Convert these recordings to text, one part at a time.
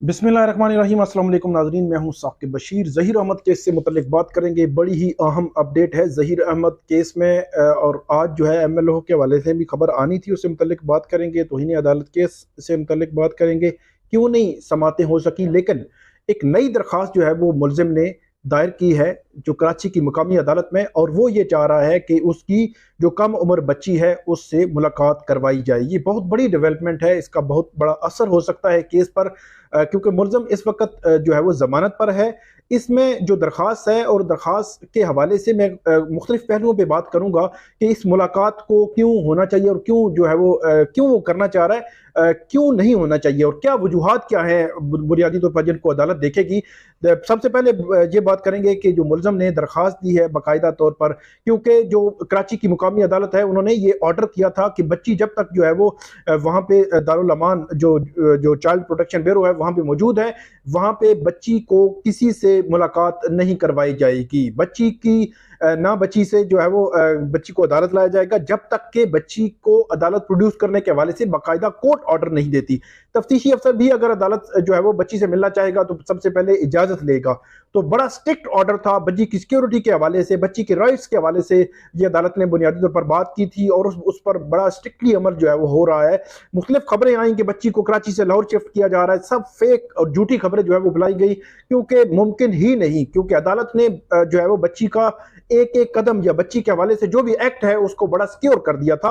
बिस्मिल्लाहिर्रहमानिर्रहीम। अस्सलाम वालेकुम नाज़रीन, मैं हूं साकिब बशीर। ज़हीर अहमद केस से मुतल्लिक बात करेंगे। बड़ी ही अहम अपडेट है ज़हीर अहमद केस में और आज जो है एमएलओ के हवाले से भी खबर आनी थी, उससे मुतल्लिक बात करेंगे। तौहीन अदालत केस से मुतल्लिक बात करेंगे, क्यों नहीं समातें हो सकी। लेकिन एक नई दरख्वास्त जो है वो मुलजिम ने दायर की है जो कराची की मुकामी अदालत में, और वो ये चाह रहा है कि उसकी जो कम उम्र बच्ची है उससे मुलाकात करवाई जाए। ये बहुत बड़ी डेवलपमेंट है, इसका बहुत बड़ा असर हो सकता है केस पर, क्योंकि मुलज़म इस वक्त जो है वो ज़मानत पर है। इसमें जो दरख्वास्त है और दरख्वास्त के हवाले से मैं मुख्तलिफ पहलुओं पे बात करूँगा कि इस मुलाकात को क्यों होना चाहिए और क्यों जो है वो क्यों वो करना चाह रहा है, क्यों नहीं होना चाहिए और क्या वजूहात क्या हैं बुनियादी तौर पर जिनको अदालत देखेगी। सबसे पहले ये बात करेंगे कि जो मुलज़म ने दरख्वास्त दी है बाकायदा तौर पर, क्योंकि जो कराची की मुकामी अदालत है उन्होंने ये ऑर्डर किया था कि बच्ची जब तक जो है वो वहाँ पे दारुल अमान जो जो चाइल्ड प्रोटेक्शन ब्यूरो है वहाँ पे मौजूद है, वहाँ पे बच्ची को किसी से मुलाकात नहीं करवाई जाएगी। बच्ची की ना बच्ची से जो है वो बच्ची को अदालत लाया जाएगा जब तक के बच्ची को अदालत प्रोड्यूस करने के हवाले से बाकायदा कोर्ट ऑर्डर नहीं देती। तफ्तीशी अफसर भी अगर अदालत जो है वो बच्ची से मिलना चाहेगा तो सबसे पहले इजाजत लेगा। तो बड़ा स्ट्रिक्ट ऑर्डर था बच्ची की सिक्योरिटी के हवाले से, बच्ची के राइट्स के हवाले से ये अदालत ने बुनियादी तौर पर बात की थी और उस पर बड़ा स्ट्रिक्टली अमल जो है वो हो रहा है। मुख्तलिफ खबरें आई कि बच्ची को कराची से लाहौर शिफ्ट किया जा रहा है, सब फेक और झूठी खबरें जो है वो बुलाई गई, क्योंकि मुमकिन ही नहीं, क्योंकि अदालत ने जो है वो बच्ची का एक एक कदम या बच्ची के हवाले से जो भी एक्ट है उसको बड़ा सिक्योर कर दिया था।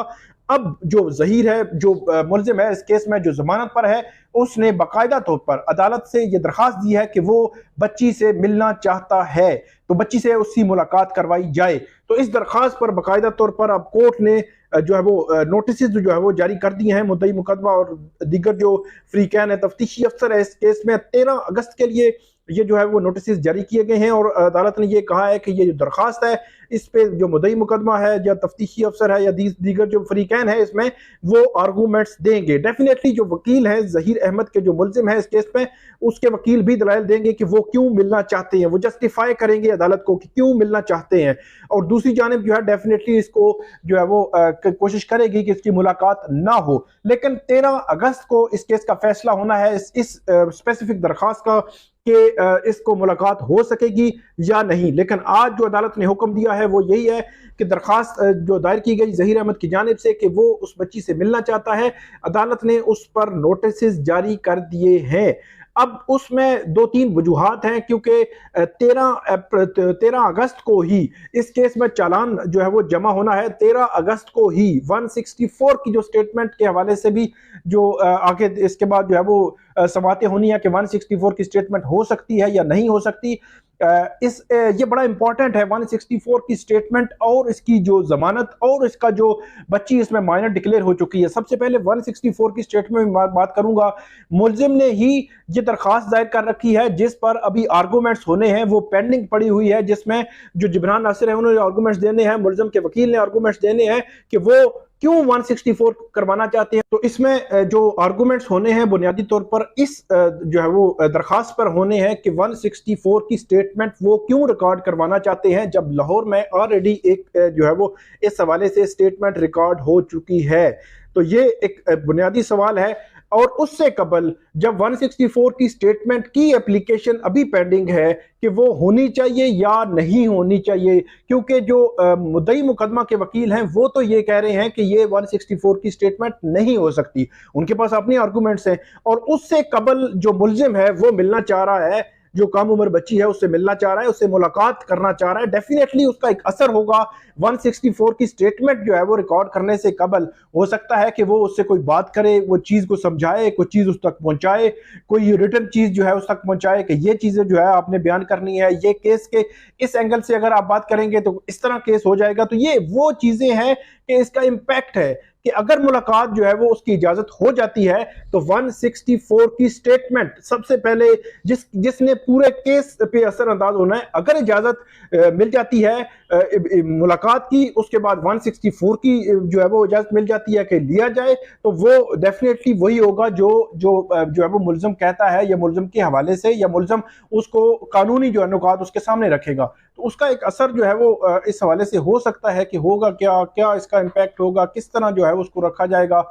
अब जो ज़हीर है, जो मुलजिम है इस केस में, जो जमानत पर है, उसने बाकायदा तौर पर अदालत से यह दरख्वास्त दी है कि वो बच्ची से मिलना चाहता है तो बच्ची से उसकी मुलाकात करवाई जाए। तो इस दरख्वास्त पर बाकायदा तौर पर अब कोर्ट ने जो है वो नोटिस जो है वो जारी कर दिए हैं। मुद्दई मुकदमा और दीगर जो फ्रीकैन है, तफ्तीशी अफसर है इस केस में, 13 अगस्त के लिए ये जो है वो नोटिस जारी किए गए हैं और अदालत ने ये कहा है कि ये जो दरख्वास्त है इस पे जो मुद्दई मुकदमा है या तफ्तीशी अफसर है या दीगर जो फ्रीकैन है इसमें वो आर्गूमेंट्स देंगे। डेफिनेटली जो वकील है ज़हीर अहमद के, जो मुलजिम है इस केस में, उसके वकील भी दलाइल देंगे कि वो क्यों मिलना चाहते हैं, वो जस्टिफाई करेंगे अदालत को कि क्यों मिलना चाहते हैं। और दूसरी जानिब जो है डेफिनेटली इसको जो है वो कोशिश करेगी कि इसकी मुलाकात ना हो। लेकिन 13 अगस्त को इस केस का फैसला होना है इस स्पेसिफिक दरख्वास्त का कि इसको मुलाकात हो सकेगी या नहीं। लेकिन आज जो अदालत ने हुक्म दिया है वो यही है कि दरख्वास्त जो दायर की गई ज़हीर अहमद की जानिब से कि वो उस बच्ची से मिलना चाहता है, अदालत ने उस पर नोटिस जारी कर दिए हैं। अब उसमें दो तीन वजूहात हैं, क्योंकि 13 अगस्त को ही इस केस में चालान जो है वो जमा होना है। 13 अगस्त को ही 164 की जो स्टेटमेंट के हवाले से भी जो आगे इसके बाद जो है वो समातें होनी है कि 164 की स्टेटमेंट हो सकती है या नहीं हो सकती। ये बड़ा इंपॉर्टेंट है 164 की स्टेटमेंट और इसकी जो जमानत और इसका जो बच्ची इसमें माइनर डिक्लेयर हो चुकी है। सबसे पहले 164 की स्टेटमेंट में बात करूंगा। मुलजिम ने ही ये दरख्वास्त दायर कर रखी है जिस पर अभी आर्गूमेंट्स होने हैं, वो पेंडिंग पड़ी हुई है, जिसमें जो जिब्रान नासिर है उन्होंने आर्गूमेंट्स देने हैं, मुलजिम के वकील ने आर्गूमेंट्स देने हैं कि वो क्यों 164 करवाना चाहते हैं। तो इसमें जो आर्गूमेंट्स होने हैं बुनियादी तौर पर इस जो है वो दरखास्त पर होने हैं कि 164 की स्टेटमेंट वो क्यों रिकॉर्ड करवाना चाहते हैं, जब लाहौर में ऑलरेडी एक जो है वो इस हवाले से स्टेटमेंट रिकॉर्ड हो चुकी है। तो ये एक बुनियादी सवाल है। और उससे कबल जब 164 की स्टेटमेंट की एप्लीकेशन अभी पेंडिंग है कि वो होनी चाहिए या नहीं होनी चाहिए, क्योंकि जो मुद्दई मुकदमा के वकील हैं वो तो ये कह रहे हैं कि ये 164 की स्टेटमेंट नहीं हो सकती, उनके पास अपनी आर्गूमेंट्स हैं। और उससे कबल जो मुलजिम है वो मिलना चाह रहा है, जो कम उम्र बच्ची है उससे मिलना चाह रहा है, उससे मुलाकात करना चाह रहा है। डेफिनेटली उसका एक असर होगा। 164 की स्टेटमेंट जो है वो रिकॉर्ड करने से कबल हो सकता है कि वो उससे कोई बात करे, वो चीज़ को समझाए, कोई चीज़ उस तक पहुंचाए, कोई रिटर्न चीज़ जो है उस तक पहुंचाए कि ये चीज़ें जो है आपने बयान करनी है। ये केस के इस एंगल से अगर आप बात करेंगे तो इस तरह केस हो जाएगा। तो ये वो चीज़ें हैं कि इसका इम्पैक्ट है कि अगर मुलाकात जो है वो उसकी इजाजत हो जाती है तो 164 की स्टेटमेंट सबसे पहले जिसने पूरे केस पे असरअंदाज होना है, अगर इजाजत मिल जाती है मुलाकात की, उसके बाद 164 की जो है वो इजाजत मिल जाती है कि लिया जाए, तो वो डेफिनेटली वही होगा जो जो है वो मुलजिम कहता है, या मुलजिम के हवाले से, या मुलजिम उसको कानूनी जो अनुकात उसके सामने रखेगा। तो उसका एक असर जो है वो इस हवाले से हो सकता है कि होगा क्या क्या इसका इम्पैक्ट होगा, किस तरह जो है उसको रखा जाएगा।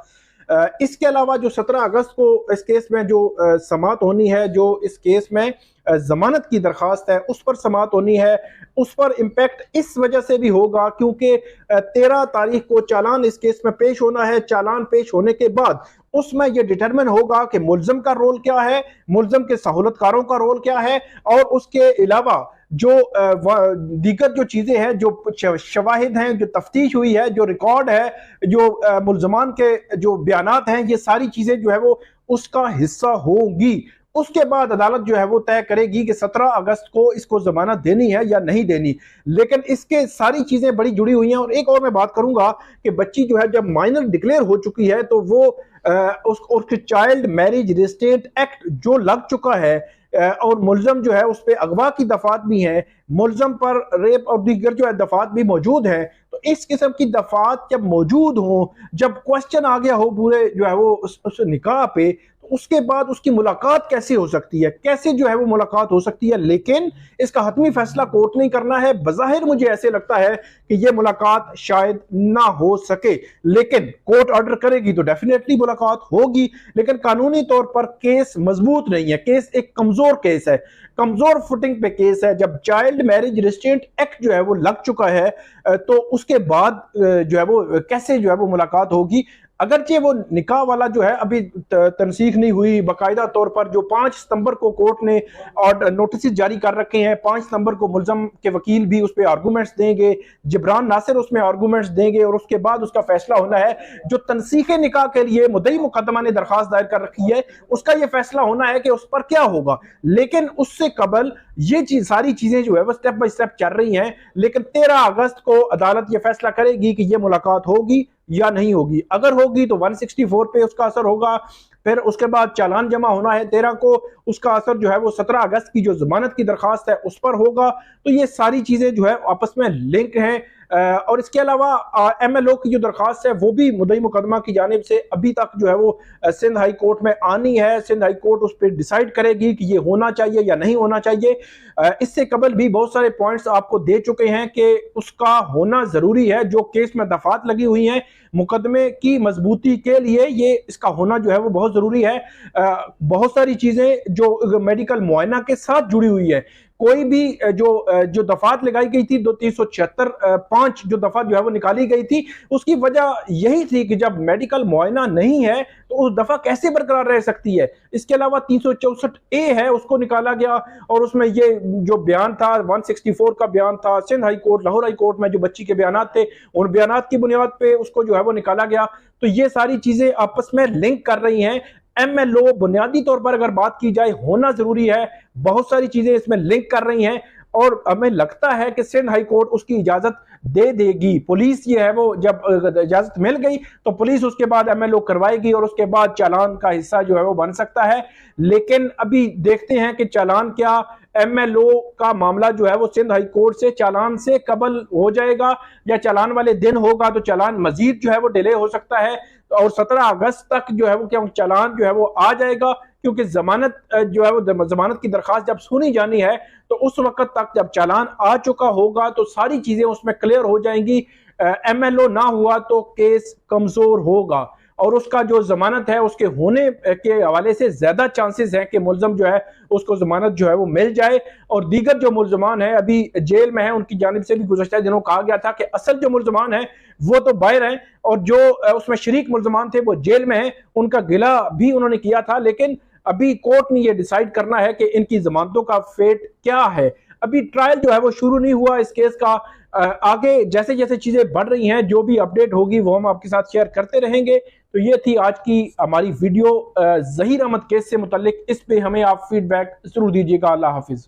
इसके अलावा जो 17 अगस्त को इस केस में जो समाअत होनी है, जो इस केस में जमानत की दरखास्त है उस पर समाअत होनी है, उस पर इम्पैक्ट इस वजह से भी होगा क्योंकि 13 तारीख को चालान इस केस में पेश होना है। चालान पेश होने के बाद उसमें यह डिटरमिन होगा कि मुल्ज़िम का रोल क्या है, मुल्ज़िम के सहूलतकारों का रोल क्या है, और उसके अलावा जो दीगर जो चीज़ें हैं, जो शवाहिद हैं, जो तफ्तीश हुई है, जो रिकॉर्ड है, जो मुल्ज़मान के जो बयानात हैं, ये सारी चीज़ें जो है वो उसका हिस्सा होंगी। उसके बाद अदालत जो है वो तय करेगी कि 17 अगस्त को इसको जमानत देनी है या नहीं देनी। लेकिन इसके सारी चीजें बड़ी जुड़ी हुई हैं। और एक और मैं बात करूंगा कि बच्ची जो है जब माइनर डिक्लेयर हो चुकी है तो वो उसके चाइल्ड मैरिज रिस्ट्रेंट एक्ट जो लग चुका है और मुल्ज़म जो है उस पर अगवा की दफात भी है, मुल्ज़म पर रेप और दीगर जो है दफात भी मौजूद है। तो इस किस्म की दफात जब मौजूद हो, जब क्वेश्चन आ गया हो पूरे जो है वो उस निकाह पे, उसके बाद उसकी मुलाकात कैसे हो सकती है, कैसे जो है वो मुलाकात हो सकती है। लेकिन इसका हतमी फैसला कोर्ट नहीं करना है। बज़ाहिर मुझे ऐसे लगता है कि ये मुलाकात शायद ना हो सके, लेकिन कोर्ट ऑर्डर करेगी तो डेफिनेटली मुलाकात होगी। लेकिन कानूनी तौर पर केस मजबूत नहीं है, केस एक कमजोर केस है, कमजोर फुटिंग पे केस है। जब चाइल्ड मैरिज रिस्ट्रेंट एक्ट जो है वो लग चुका है तो उसके बाद जो है वो कैसे जो है वो मुलाकात होगी। अगरचे वो निकाह वाला जो है अभी तनसीख नहीं हुई, बाकायदा तौर पर जो 5 सितंबर को कोर्ट ने और नोटिस जारी कर रखे हैं, 5 सितंबर को मुल्ज़म के वकील भी उस पर आर्गूमेंट्स देंगे, जिब्रान नासिर उसमें आर्गूमेंट्स देंगे और उसके बाद उसका फैसला होना है। जो तनसीख निकाह के लिए मुद्दई मुकदमा ने दरखास्त दायर कर रखी है उसका यह फैसला होना है कि उस पर क्या होगा। लेकिन उससे कबल ये सारी चीजें जो है वो स्टेप बाय स्टेप चल रही हैं। लेकिन 13 अगस्त को अदालत यह फैसला करेगी कि यह मुलाकात होगी या नहीं होगी। अगर होगी तो 164 पे उसका असर होगा, फिर उसके बाद चालान जमा होना है 13 को, उसका असर जो है वो 17 अगस्त की जो जमानत की दरखास्त है उस पर होगा। तो ये सारी चीजें जो है आपस में लिंक हैं। और इसके अलावा MLO की जो दरखास्त है वो भी मुद्दई मुकदमा की जानिब से अभी तक जो है वो सिंध हाई कोर्ट में आनी है। सिंध हाई कोर्ट उस पर डिसाइड करेगी कि ये होना चाहिए या नहीं होना चाहिए। इससे कबल भी बहुत सारे पॉइंट्स आपको दे चुके हैं कि उसका होना जरूरी है। जो केस में दफात लगी हुई हैं मुकदमे की मजबूती के लिए, ये इसका होना जो है वो बहुत जरूरी है। बहुत सारी चीजें जो मेडिकल मुआयना के साथ जुड़ी हुई है, कोई भी जो दफात लगाई गई थी 376(5) जो दफा जो है वो निकाली गई थी, उसकी वजह यही थी कि जब मेडिकल मुआयना नहीं है तो उस दफा कैसे बरकरार रह सकती है। इसके अलावा 364A है उसको निकाला गया और उसमें ये जो बयान था 164 का बयान था Sindh high court, Lahore high court में जो बच्ची के बयान थे उन बयान की बुनियाद पे उसको जो है वो निकाला गया। तो ये सारी चीजें आपस में लिंक कर रही हैं। MLO बुनियादी तौर पर अगर बात की जाए होना जरूरी है, बहुत सारी चीजें इसमें लिंक कर रही हैं और हमें लगता है कि सिंध हाई कोर्ट उसकी इजाजत दे देगी। पुलिस ये है वो जब इजाजत मिल गई तो पुलिस उसके बाद MLO करवाएगी और उसके बाद चालान का हिस्सा जो है वो बन सकता है। लेकिन अभी देखते हैं कि चालान क्या, MLO का मामला जो है वो सिंध हाई कोर्ट से चालान से कबल हो जाएगा या चालान वाले दिन होगा तो चालान मजीद जो है वो डिले हो सकता है और 17 अगस्त तक जो है वो क्या चालान जो है वो आ जाएगा। क्योंकि जमानत जो है वो जमानत की दरखास्त जब सुनी जानी है तो उस वक्त तक जब चालान आ चुका होगा तो सारी चीजें उसमें क्लियर हो जाएंगी। MLO ना हुआ तो केस कमजोर होगा और उसका जो जमानत है उसके होने के हवाले से ज्यादा चांसेस हैं कि मुल्ज़म जो है उसको जमानत जो है वो मिल जाए। और दीगर जो मुल्ज़मान है अभी जेल में है उनकी जानिब से भी गुज़श्ता दिनों कहा गया था कि असल जो मुल्ज़मान है वो तो बाहर हैं और जो उसमें शरीक मुल्ज़मान थे वो जेल में हैं, उनका गिला भी उन्होंने किया था। लेकिन अभी कोर्ट ने ये डिसाइड करना है कि इनकी जमानतों का फेट क्या है। अभी ट्रायल जो है वो शुरू नहीं हुआ इस केस का। आगे जैसे जैसे चीजें बढ़ रही हैं जो भी अपडेट होगी वो हम आपके साथ शेयर करते रहेंगे। तो ये थी आज की हमारी वीडियो ज़हीर अहमद केस से मुतल्लिक। इस पे हमें आप फीडबैक जरूर दीजिएगा। अल्लाह हाफिज।